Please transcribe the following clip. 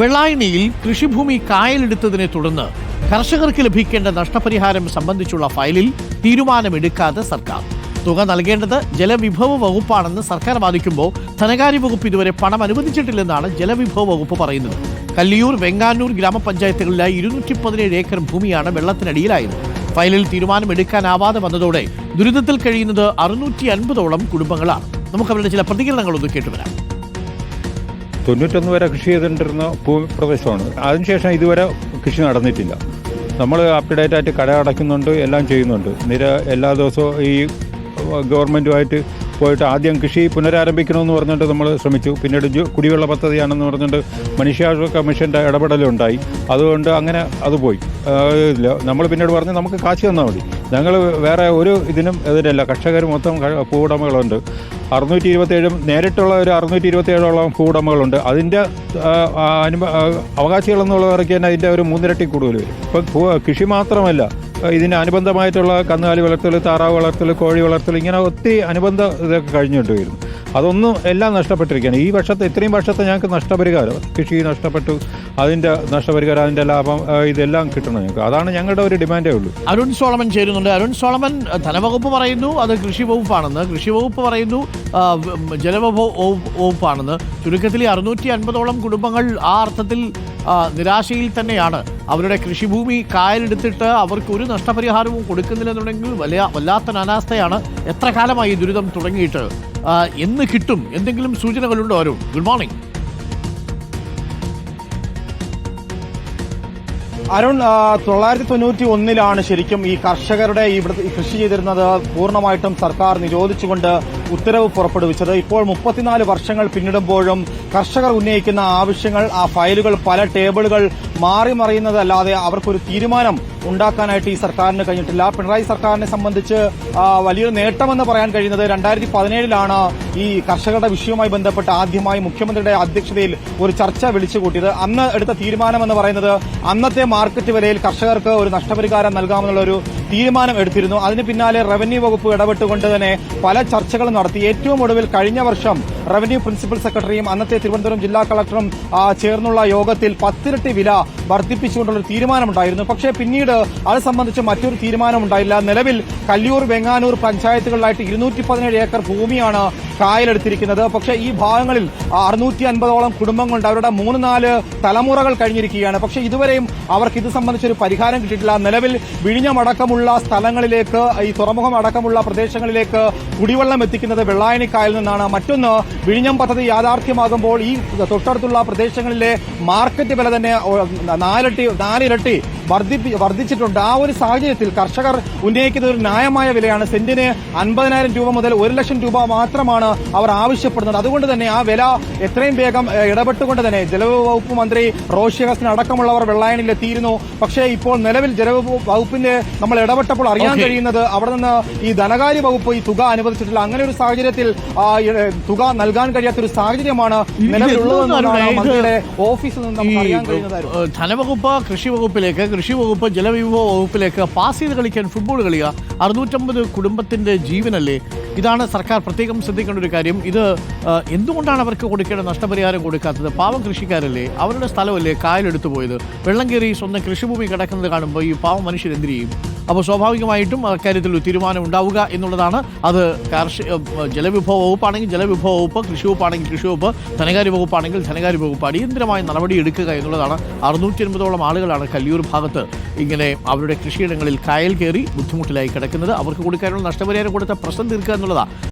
വെള്ളായണിയിൽ കൃഷിഭൂമി കായലെടുത്തതിനെ തുടർന്ന് കർഷകർക്ക് ലഭിക്കേണ്ട നഷ്ടപരിഹാരം സംബന്ധിച്ചുള്ള ഫയലിൽ തീരുമാനമെടുക്കാതെ സർക്കാർ. തുക നൽകേണ്ടത് ജലവിഭവ വകുപ്പാണെന്ന് സർക്കാർ വാദിക്കുമ്പോൾ ധനകാര്യ വകുപ്പ് ഇതുവരെ പണം അനുവദിച്ചിട്ടില്ലെന്നാണ് ജലവിഭവ വകുപ്പ് പറയുന്നത്. കല്ലിയൂർ, വെങ്ങാനൂർ ഗ്രാമപഞ്ചായത്തുകളിലായി 217 ഏക്കർ ഭൂമിയാണ് വെള്ളത്തിനടിയിലായത്. ഫയലിൽ തീരുമാനമെടുക്കാനാവാതെ വന്നതോടെ ദുരിതത്തിൽ കഴിയുന്നത് 650ഓളം കുടുംബങ്ങളാണ്. നമുക്ക് അവരുടെ ചില പ്രതികരണങ്ങളൊന്ന് കേട്ടുവരാം. 91 വരെ കൃഷി ചെയ്തിട്ടിരുന്ന ഭൂപ്രദേശമാണ്. അതിനുശേഷം ഇതുവരെ കൃഷി നടന്നിട്ടില്ല. നമ്മൾ അപ്ഡേറ്റ് ആയിട്ട് കട അടയ്ക്കുന്നുണ്ട്, എല്ലാം ചെയ്യുന്നുണ്ട്. എല്ലാ ദിവസവും ഈ ഗവൺമെൻറ്റുമായിട്ട് പോയിട്ട് ആദ്യം കൃഷി പുനരാരംഭിക്കണമെന്ന് പറഞ്ഞിട്ട് നമ്മൾ ശ്രമിച്ചു. പിന്നീട് കുടിവെള്ള പദ്ധതിയാണെന്ന് പറഞ്ഞിട്ട് മനുഷ്യാവകാശ കമ്മീഷൻ്റെ ഇടപെടലുണ്ടായി. അതുകൊണ്ട് അങ്ങനെ അത് പോയി. നമ്മൾ പിന്നീട് പറഞ്ഞ് നമുക്ക് കാശ് തന്നാൽ മതി. ഞങ്ങൾ വേറെ ഒരു ഇതിനും എതിരല്ല. കർഷകർ മൊത്തം ഭൂവുടമകളുണ്ട്. 627 നേരിട്ടുള്ള ഒരു 627ഓളം ഭൂവുടമകളുണ്ട്. അതിൻ്റെ അവകാശികളെന്നുള്ളവർക്ക് തന്നെ അതിൻ്റെ ഒരു 3 ഇരട്ടി കൂടുതൽ വരും. ഇപ്പം കൃഷി മാത്രമല്ല, ഇതിന് അനുബന്ധമായിട്ടുള്ള കന്നുകാലി വളർത്തൽ, താറാവ് വളർത്തൽ, കോഴി വളർത്തൽ, ഇങ്ങനെ ഒത്തിരി അനുബന്ധ ഇതൊക്കെ കഴിഞ്ഞിട്ട് വരുന്നു. അതൊന്നും എല്ലാം നഷ്ടപ്പെട്ടിരിക്കുകയാണ്. ഈ വർഷത്തെ ഇത്രയും വർഷത്തെ ഞങ്ങൾക്ക് നഷ്ടപരിഹാരം, കൃഷി നഷ്ടപ്പെട്ടു, അതിൻ്റെ നഷ്ടപരിഹാരം, അതിൻ്റെ ലാഭം, ഇതെല്ലാം കിട്ടണം ഞങ്ങൾക്ക്. അതാണ് ഞങ്ങളുടെ ഒരു ഡിമാൻഡേ ഉള്ളൂ. അരുൺ സോളമൻ ചേരുന്നുണ്ട്. അരുൺ സോളമൻ, ധനവകുപ്പ് പറയുന്നു അത് കൃഷി വകുപ്പാണെന്ന്, കൃഷി വകുപ്പ് പറയുന്നു ജലവിഭവ വകുപ്പാണെന്ന്. ചുരുക്കത്തിൽ 650ഓളം കുടുംബങ്ങൾ ആ അർത്ഥത്തിൽ നിരാശയിൽ തന്നെയാണ്. അവരുടെ കൃഷിഭൂമി കായലെടുത്തിട്ട് അവർക്ക് ഒരു നഷ്ടപരിഹാരവും കൊടുക്കുന്നില്ലെന്നുണ്ടെങ്കിൽ വല്ലാത്ത അനാസ്ഥയാണ്. എത്ര കാലമായി ദുരിതം തുടങ്ങിയിട്ട്? എന്ന് കിട്ടും? എന്തെങ്കിലും സൂചനകളുണ്ടോ അരുൺ? Good morning. അരുൺ, 991 ശരിക്കും ഈ കർഷകരുടെ ഇവിടെ കൃഷി ചെയ്തിരുന്നത് പൂർണ്ണമായിട്ടും സർക്കാർ നിരോധിച്ചുകൊണ്ട് ഉത്തരവ് പുറപ്പെടുവിച്ചത്. ഇപ്പോൾ 34 വർഷങ്ങൾ പിന്നിടുമ്പോഴും കർഷകർ ഉന്നയിക്കുന്ന ആവശ്യങ്ങൾ, ആ ഫയലുകൾ, പല ടേബിളുകൾ മാറി മറിയുന്നതല്ലാതെ അവർക്കൊരു തീരുമാനം ഉണ്ടാക്കാനായിട്ട് ഈ സർക്കാരിന് കഴിഞ്ഞിട്ടില്ല. പിണറായി സർക്കാരിനെ സംബന്ധിച്ച് വലിയൊരു നേട്ടമെന്ന് പറയാൻ കഴിയുന്നത് 2017 ഈ കർഷകരുടെ വിഷയവുമായി ബന്ധപ്പെട്ട് ആദ്യമായി മുഖ്യമന്ത്രിയുടെ അധ്യക്ഷതയിൽ ഒരു ചർച്ച വിളിച്ചുകൂട്ടിയത്. അന്ന് എടുത്ത തീരുമാനമെന്ന് പറയുന്നത് അന്നത്തെ മാർക്കറ്റ് വിലയിൽ കർഷകർക്ക് ഒരു നഷ്ടപരിഹാരം നൽകാമെന്നുള്ള ഒരു തീരുമാനം എടുത്തിരുന്നു. അതിന് പിന്നാലെ റവന്യൂ വകുപ്പ് ഇടപെട്ടുകൊണ്ട് തന്നെ പല ചർച്ചകളും നടത്തി. ഏറ്റവും ഒടുവിൽ കഴിഞ്ഞ വർഷം റവന്യൂ പ്രിൻസിപ്പൽ സെക്രട്ടറിയും അന്നത്തെ തിരുവനന്തപുരം ജില്ലാ കളക്ടറും ചേർന്നുള്ള യോഗത്തിൽ 10 ഇരട്ടി വില വർദ്ധിപ്പിച്ചുകൊണ്ടുള്ള ഒരു തീരുമാനമുണ്ടായിരുന്നു. പക്ഷേ പിന്നീട് അത് സംബന്ധിച്ച് മറ്റൊരു തീരുമാനമുണ്ടായില്ല. നിലവിൽ കല്ലിയൂർ, വെങ്ങാനൂർ പഞ്ചായത്തുകളിലായിട്ട് 217 ഏക്കർ ഭൂമിയാണ് കായലെടുത്തിരിക്കുന്നത്. പക്ഷേ ഈ ഭാഗങ്ങളിൽ 650ഓളം കുടുംബങ്ങളുണ്ട്. അവരുടെ 3-4 തലമുറകൾ കഴിഞ്ഞിരിക്കുകയാണ്. പക്ഷേ ഇതുവരെയും അവർക്ക് ഇത് സംബന്ധിച്ചൊരു പരിഹാരം കിട്ടിയിട്ടില്ല. നിലവിൽ വിഴിഞ്ഞമടക്കമുള്ള സ്ഥലങ്ങളിലേക്ക്, ഈ തുറമുഖം അടക്കമുള്ള പ്രദേശങ്ങളിലേക്ക് കുടിവെള്ളം എത്തിക്കുന്നത് വെള്ളായണി കായലിൽ നിന്നാണ്. മറ്റൊന്ന്, വിഴിഞ്ഞം പദ്ധതി യാഥാർത്ഥ്യമാകുമ്പോൾ ഈ തൊട്ടടുത്തുള്ള പ്രദേശങ്ങളിലെ മാർക്കറ്റ് വില തന്നെ 4 ഇരട്ടി വർദ്ധിച്ചിട്ടുണ്ട്. ആ ഒരു സാഹചര്യത്തിൽ കർഷകർ ഉന്നയിക്കുന്ന ഒരു ന്യായമായ വിലയാണ്. സെന്റിന് 50,000 രൂപ മുതൽ 1 ലക്ഷം രൂപ മാത്രമാണ് അവർ ആവശ്യപ്പെടുന്നത്. അതുകൊണ്ട് തന്നെ ആ വില എത്രയും വേഗം ഇടപെട്ടുകൊണ്ട് തന്നെ ജലവകുപ്പ് മന്ത്രി റോഷി അഗസ്റ്റിൻ അടക്കമുള്ളവർ വെള്ളായണിയിൽ എത്തിയിരുന്നു. പക്ഷേ ഇപ്പോൾ നിലവിൽ ജലവകുപ്പിന്റെ നമ്മൾ ഇടപെട്ടപ്പോൾ അറിയാൻ കഴിയുന്നത് അവിടെ നിന്ന് ഈ ധനകാര്യ വകുപ്പ് ഈ തുക അനുവദിച്ചിട്ടില്ല. അങ്ങനെ ഒരു സാഹചര്യത്തിൽ തുക നൽകാൻ കഴിയാത്തൊരു സാഹചര്യമാണ് നിലവിലുള്ളതെന്നാണ് മന്ത്രിയുടെ ഓഫീസിൽ നിന്ന് നമുക്ക് അറിയാൻ കഴിയുന്നത്. ധനവകുപ്പ് കൃഷി വകുപ്പിലേക്ക്, കൃഷി വകുപ്പ് ജലവിഭവ വകുപ്പിലേക്ക് പാസ് ചെയ്ത് കളിക്കാൻ ഫുട്ബോൾ കളിക്കുക. 650 കുടുംബത്തിന്റെ ജീവനല്ലേ? ഇതാണ് സർക്കാർ പ്രത്യേകം ശ്രദ്ധിക്കേണ്ട ഒരു കാര്യം. ഇത് എന്തുകൊണ്ടാണ് അവർക്ക് കൊടുക്കേണ്ട നഷ്ടപരിഹാരം കൊടുക്കാത്തത്? പാവം കൃഷിക്കാരല്ലേ, അവരുടെ സ്ഥലമല്ലേ കായലെടുത്തു പോയത്. വെള്ളം കയറി സ്വന്തം കൃഷിഭൂമി കിടക്കുന്നത് കാണുമ്പോൾ ഈ പാവം മനുഷ്യർ എന്ത് ചെയ്യും? അപ്പോൾ സ്വാഭാവികമായിട്ടും അക്കാര്യത്തിൽ ഒരു തീരുമാനം ഉണ്ടാവുക എന്നുള്ളതാണ്. അത് ജലവിഭവ വകുപ്പാണെങ്കിൽ ജലവിഭവ വകുപ്പ്, കൃഷി വകുപ്പാണെങ്കിൽ കൃഷി വകുപ്പ്, ധനകാര്യ വകുപ്പാണെങ്കിൽ ധനകാര്യ വകുപ്പ് അടിയന്തരമായ നടപടി എടുക്കുക എന്നുള്ളതാണ്. 680ഓളം ആളുകളാണ് കല്ലിയൂർ ഭാഗത്ത് ഇങ്ങനെ അവരുടെ കൃഷിയിടങ്ങളിൽ കായൽ കയറി ബുദ്ധിമുട്ടിലായി കിടക്കുന്നത്. അവർക്ക് കൊടുക്കാനുള്ള നഷ്ടപരിഹാരം കൊടുത്ത പ്രശ്നം തീർക്കുക എന്നുള്ളതാണ്.